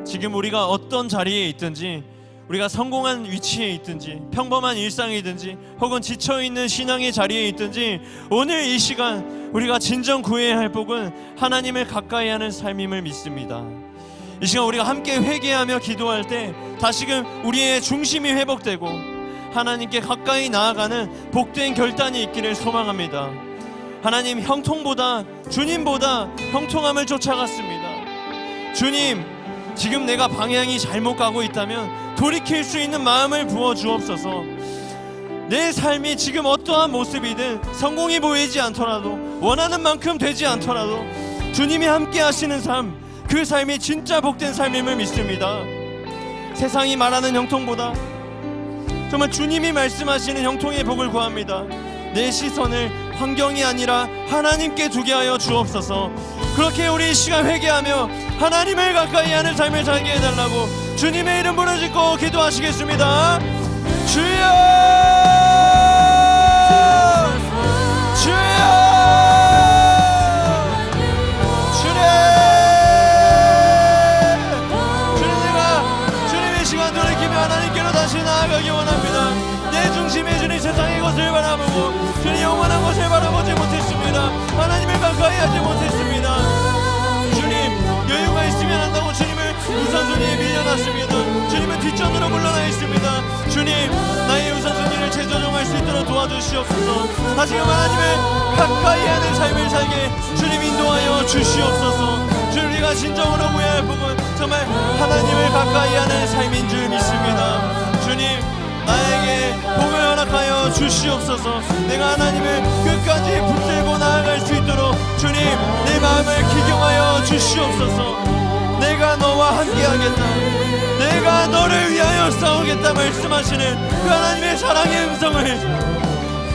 지금 우리가 어떤 자리에 있든지, 우리가 성공한 위치에 있든지, 평범한 일상이든지, 혹은 지쳐있는 신앙의 자리에 있든지, 오늘 이 시간 우리가 진정 구해야 할 복은 하나님을 가까이 하는 삶임을 믿습니다. 이 시간 우리가 함께 회개하며 기도할 때 다시금 우리의 중심이 회복되고 하나님께 가까이 나아가는 복된 결단이 있기를 소망합니다. 하나님, 형통보다, 주님보다 형통함을 쫓아갔습니다. 주님, 지금 내가 방향이 잘못 가고 있다면 돌이킬 수 있는 마음을 부어 주옵소서. 내 삶이 지금 어떠한 모습이든 성공이 보이지 않더라도, 원하는 만큼 되지 않더라도 주님이 함께 하시는 삶, 그 삶이 진짜 복된 삶임을 믿습니다. 세상이 말하는 형통보다 정말 주님이 말씀하시는 형통의 복을 구합니다. 내 시선을 환경이 아니라 하나님께 두게 하여 주옵소서. 그렇게 우리 이 시간 회개하며 하나님을 가까이 하는 삶을 살게 해달라고 주님의 이름 부르짖고 기도하시겠습니다. 주여, 주여, 주님, 주님 이 시간 돌이키며 하나님께로 다시 나아가기 원합니다. 내 중심에 주님 세상의 것을 바라보고 주님 영원한 것을 바라보지 못했습니다. 하나님을 가까이 하지 못했습니다. 주님, 여유가 있으면 한다고 주님을 우선순위에 밀려났습니다. 주님은 뒷전으로 물러나 있습니다. 주님, 나의 우선순위를 재조정할 수 있도록 도와주시옵소서. 다시금 하나님을 가까이 하는 삶을 살게 주님 인도하여 주시옵소서. 주님, 우리가 진정으로 구해야 할 복은 정말 하나님을 가까이 하는 삶인 줄 믿습니다. 주님, 나에게 복을 허락하여 주시옵소서. 내가 하나님을 끝까지 붙들고 나아갈 수 있도록 주님, 내 마음을 기경하여 주시옵소서. 내가 너와 함께하겠다, 내가 너를 위하여 싸우겠다 말씀하시는 그 하나님의 사랑의 음성을,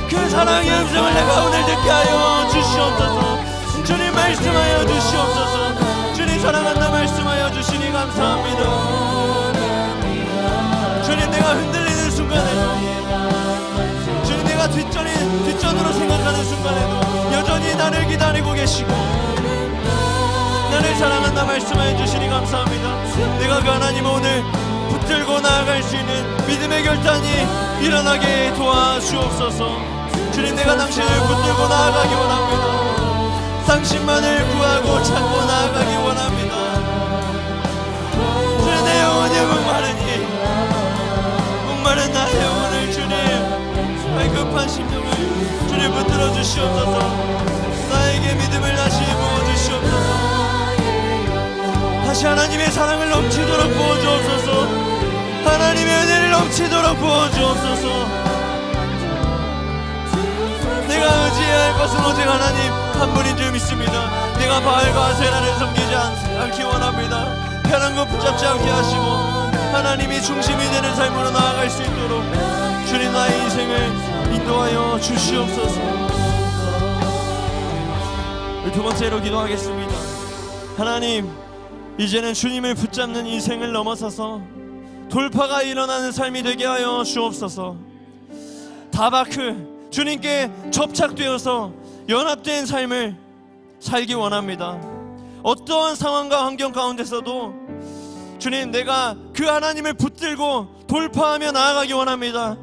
그 사랑의 음성을 내가 오늘 듣게 하여 주시옵소서. 주님, 말씀하여 주시옵소서. 주님, 사랑한다 말씀하여 주시니 감사합니다. 주님, 내가 흔들리는 순간에도, 주님, 내가 뒷전으로 생각하는 순간에도 여전히 나를 기다리고 계시고 나를 사랑한다 말씀하여 주시니 감사합니다. 내가 그 하나님 오늘 붙들고 나아갈 수 있는 믿음의 결단이 일어나게 도와주옵소서. 주님, 내가 당신을 붙들고 나아가기 원합니다. 당신만을 구하고 찾고 나아가기 원합니다. 주님, 내 영혼이 목마른 나의 영혼을 주님, 급한 심령을 주님 붙들어 부어주시옵소서. 나에게 믿음을 다시 부어주시옵소서. 다시 하나님의 사랑을 넘치도록 부어주옵소서. 하나님의 은혜를 넘치도록 부어주옵소서. 내가 의지해야 할 것은 오직 하나님 한 분인 줄 믿습니다. 내가 바알과 세라를 섬기지 않기 원합니다. 편한 것 붙잡지 않게 하시고 하나님이 중심이 되는 삶으로 나아갈 수 있도록 주님 나의 인생을 인도하여 주시옵소서. 두 번째로 기도하겠습니다. 하나님, 이제는 주님을 붙잡는 인생을 넘어서서 돌파가 일어나는 삶이 되게 하여 주옵소서. 다바크, 주님께 접착되어서 연합된 삶을 살기 원합니다. 어떠한 상황과 환경 가운데서도 주님, 내가 그 하나님을 붙들고 돌파하며 나아가기 원합니다.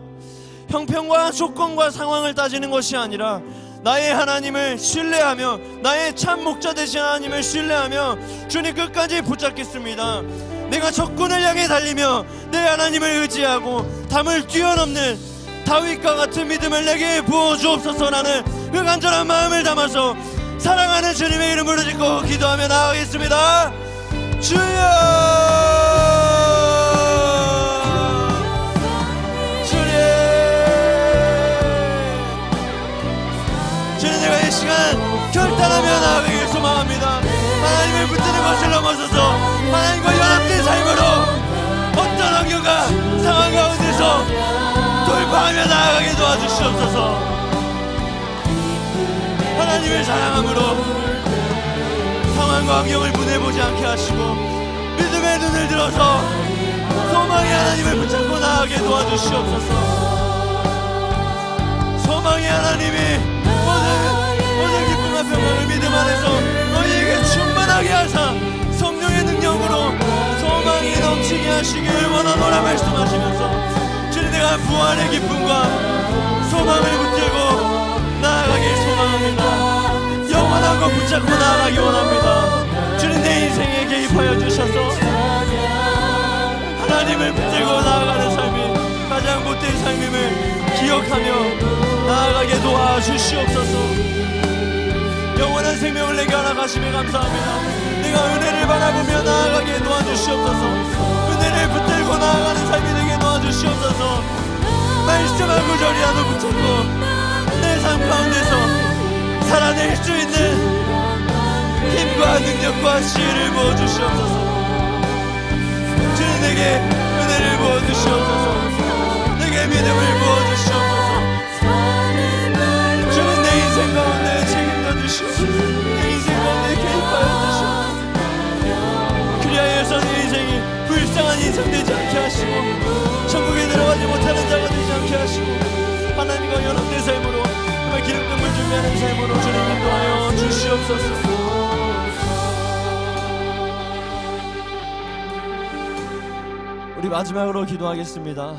형편과 조건과 상황을 따지는 것이 아니라 나의 하나님을 신뢰하며 나의 참 목자 되신 하나님을 신뢰하며 주님 끝까지 붙잡겠습니다. 내가 적군을 향해 달리며 내 하나님을 의지하고 담을 뛰어넘는 다윗과 같은 믿음을 내게 부어주옵소서라는 그 간절한 마음을 담아서 사랑하는 주님의 이름으로 짓고 기도하며 나아가겠습니다. 주여, 주님, 내가 이 시간 결단하며 나아가길 소망합니다. 하나님을 붙드는 것을 넘어서서 하나님과 연합된 삶으로 어떤 환경과 상황 가운데서 돌파하며 나아가게 도와주시옵소서. 하나님을 사랑함으로 상황과 환경을 분해보지 않게 하시고 믿음의 눈을 들어서 소망의 하나님을 붙잡고 나아가게 도와주시옵소서. 소망의 하나님이 모든 기쁨과 평강을 믿음 안에서 너희에게 충만하게 하사 성령의 능력으로 소망이 넘치게 하시길 원하노라 말씀하시면서 주님, 내가 부활의 기쁨과 소망을 붙들고 나아가길 소망합니다. 영원한 것 붙잡고 나아가기 원합니다. 주님, 내 인생에 개입하여 주셔서 하나님을 붙들고 나아가는 삶이 가장 못된 삶임을 기억하며 나아가게 도와주시옵소서. 영원한 생명을 내게 알아가심에 감사합니다. 내가 은혜를 바라보며 나아가게 도와주시옵소서. 은혜를 붙들고 나아가는 삶이 되게 도와주시옵소서. 말씀하고 저리라도 붙잡고 내 삶 가운데서 살아낼 수 있는 힘과 능력과 지혜를 부어주시옵소서. 주님, 내게 은혜를 부어주시옵소서. 내게 믿음을 부어주시옵소서. 주님, 내 인생 가운데 책임져 주시옵소서. 내 인생 가운데 개입하여 주시옵소서. 그리하여서 내 인생이 불쌍한 인생 되지 않게 하시고 천국에 들어가지 못하는 자가 되지 않게 하시고 하나님과 연합된 삶으로 정말 기름감을 준비하는 삶으로 주님 인도하여 주시옵소서. 우리 마지막으로 기도하겠습니다.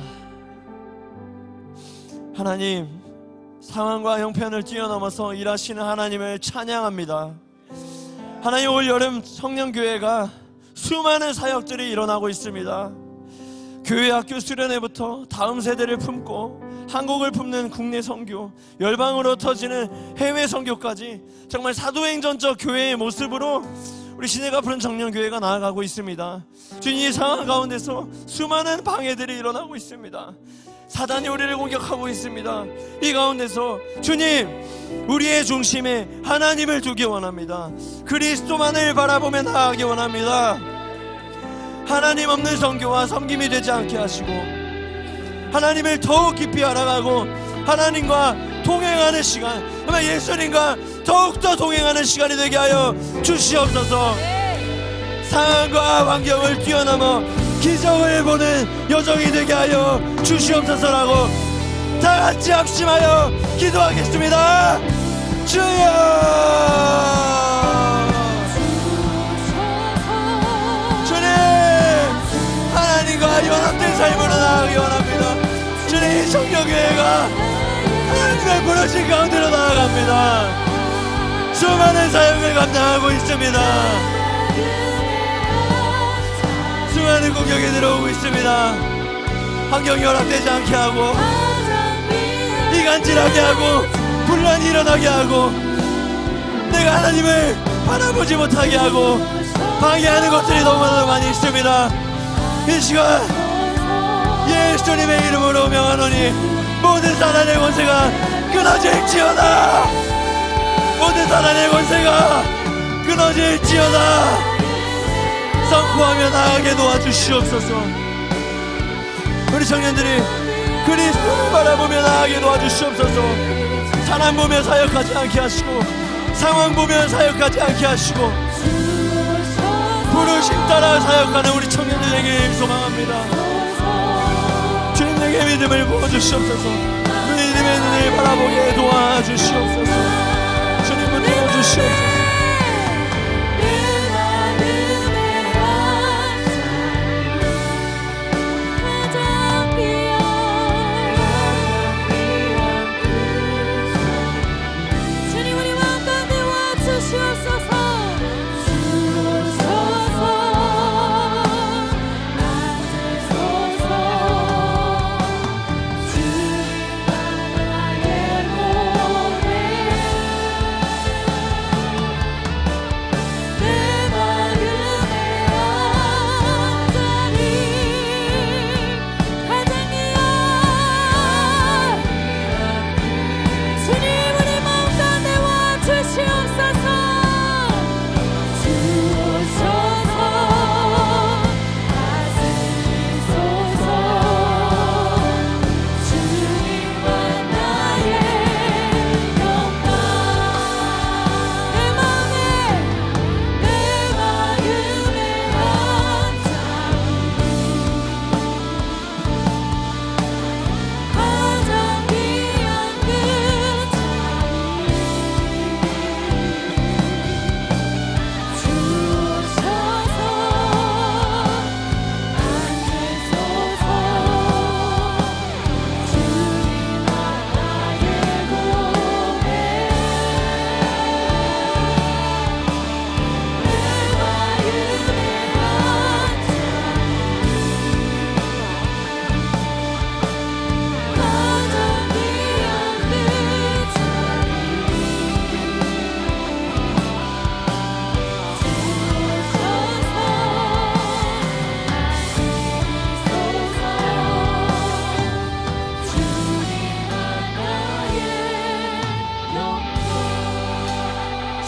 하나님, 상황과 형편을 뛰어넘어서 일하시는 하나님을 찬양합니다. 하나님, 올 여름 성령교회가 수많은 사역들이 일어나고 있습니다. 교회 학교 수련회부터 다음 세대를 품고 한국을 품는 국내 선교, 열방으로 터지는 해외 선교까지 정말 사도행전적 교회의 모습으로 우리 시내가 푸른 청년교회가 나아가고 있습니다. 주님, 이 상황 가운데서 수많은 방해들이 일어나고 있습니다. 사단이 우리를 공격하고 있습니다. 이 가운데서 주님, 우리의 중심에 하나님을 두기 원합니다. 그리스도만을 바라보며 나아가기 원합니다. 하나님 없는 선교와 섬김이 되지 않게 하시고 하나님을 더욱 깊이 알아가고 하나님과 동행하는 시간, 정말 예수님과 더욱더 동행하는 시간이 되게 하여 주시옵소서. 상황과 환경을 뛰어넘어 기적을 보는 여정이 되게 하여 주시옵소서라고 다 같이 합심하여 기도하겠습니다. 주여, 주님, 하나님과 연합된 삶으로 나아가기 원합니다. 주님, 이 청년교회가 하나님의 부르신 가운데로 나아갑니다. 수많은 사역을 감당하고 있습니다. 수많은 공격이 들어오고 있습니다. 환경이 허락되지 않게 하고 이간질하게 하고 분란이 일어나게 하고 내가 하나님을 바라보지 못하게 하고 방해하는 것들이 너무나 많이 있습니다. 이 시간 예수님의 이름으로 명하노니 모든 사단의 권세가 끊어질지어다. 모든 사단의 권세가 끊어질지어다. 선포하며 나아가게 도와주시옵소서. 우리 청년들이 그리스도를 바라보며 나아가게 도와주시옵소서. 사람 보며 사역하지 않게 하시고 상황 보며 사역하지 않게 하시고 부르심 따라 사역하는 우리 청년들에게 소망합니다. 주님에게 믿음을 부어주시옵소서. 믿음의 눈을 바라보게 도와주시옵소서. 주님 붙들어 주시옵소서.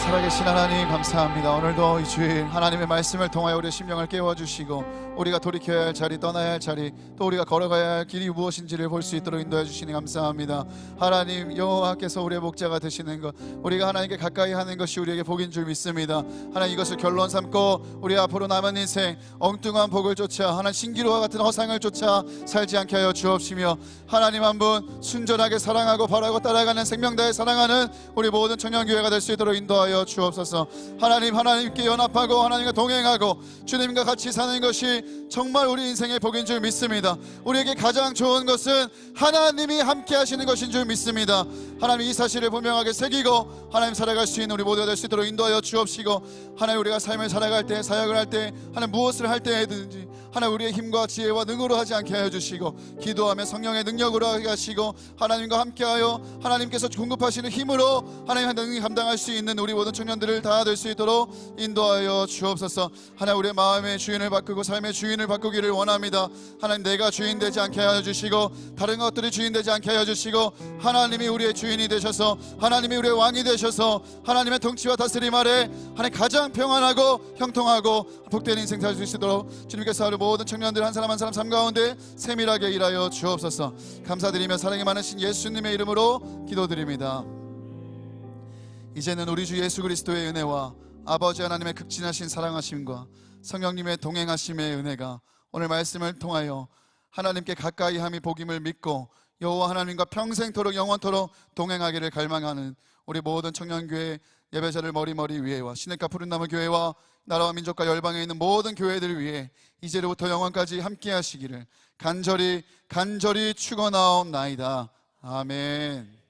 살아계신 하나님 감사합니다. 오늘도 이 주일 하나님의 말씀을 통하여 우리의 심령을 깨워주시고 우리가 돌이켜야 할 자리, 떠나야 할 자리, 또 우리가 걸어가야 할 길이 무엇인지를 볼 수 있도록 인도해 주시니 감사합니다. 하나님 여호와께서 우리의 목자가 되시는 것, 우리가 하나님께 가까이 하는 것이 우리에게 복인 줄 믿습니다. 하나님 이것을 결론 삼고 우리 앞으로 남은 인생 엉뚱한 복을 쫓아 하나님 신기루와 같은 허상을 쫓아 살지 않게 하여 주옵시며 하나님 한 분 순전하게 사랑하고 바라고 따라가는 생명다해 사랑하는 우리 모든 청년교회가 될 수 있도록 인도하여 주옵소서. 하나님 하나님께 연합하고 하나님과 동행하고 주님과 같이 사는 것이 정말 우리 인생의 복인 줄 믿습니다. 우리에게 가장 좋은 것은 하나님이 함께 하시는 것인 줄 믿습니다. 하나님 이 사실을 분명하게 새기고 하나님 살아갈 수 있는 우리 모두가 될 수 있도록 인도하여 주옵시고 하나님 우리가 삶을 살아갈 때 사역을 할 때 하나님 무엇을 할 때든지 하나님 우리의 힘과 지혜와 능으로 하지 않게 하여 주시고 기도하며 성령의 능력으로 하게 하시고 하나님과 함께하여 하나님께서 공급하시는 힘으로 하나님 능히 감당할 수 있는 우리 모든 청년들을 다 될 수 있도록 인도하여 주옵소서. 하나님 우리의 마음의 주인을 바꾸고 삶의 주인을 바꾸기를 원합니다. 하나님 내가 주인 되지 않게 하여 주시고 다른 것들이 주인 되지 않게 하여 주시고 하나님이 우리의 주인이 되셔서 하나님이 우리의 왕이 되셔서 하나님의 통치와 다스림 아래 하나님 가장 평안하고 형통하고 복된 인생 살 수 있도록 주님께서 하루 모든 청년들 한 사람 한 사람 삶 가운데 세밀하게 일하여 주옵소서. 감사드리며 사랑이 많으신 예수님의 이름으로 기도드립니다. 이제는 우리 주 예수 그리스도의 은혜와 아버지 하나님의 극진하신 사랑하심과 성령님의 동행하심의 은혜가 오늘 말씀을 통하여 하나님께 가까이 함이 복임을 믿고 여호와 하나님과 평생토록 영원토록 동행하기를 갈망하는 우리 모든 청년교회 예배자를 머리머리 위에와 시냇가 푸른나무 교회와 나라와 민족과 열방에 있는 모든 교회들 위해 이제로부터 영원까지 함께 하시기를 간절히 축원하옵나이다. 아멘.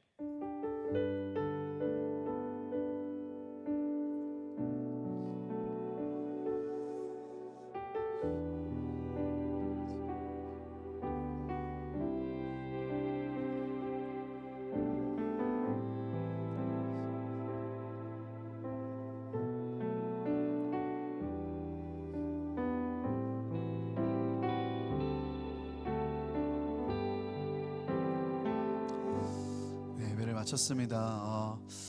마쳤습니다.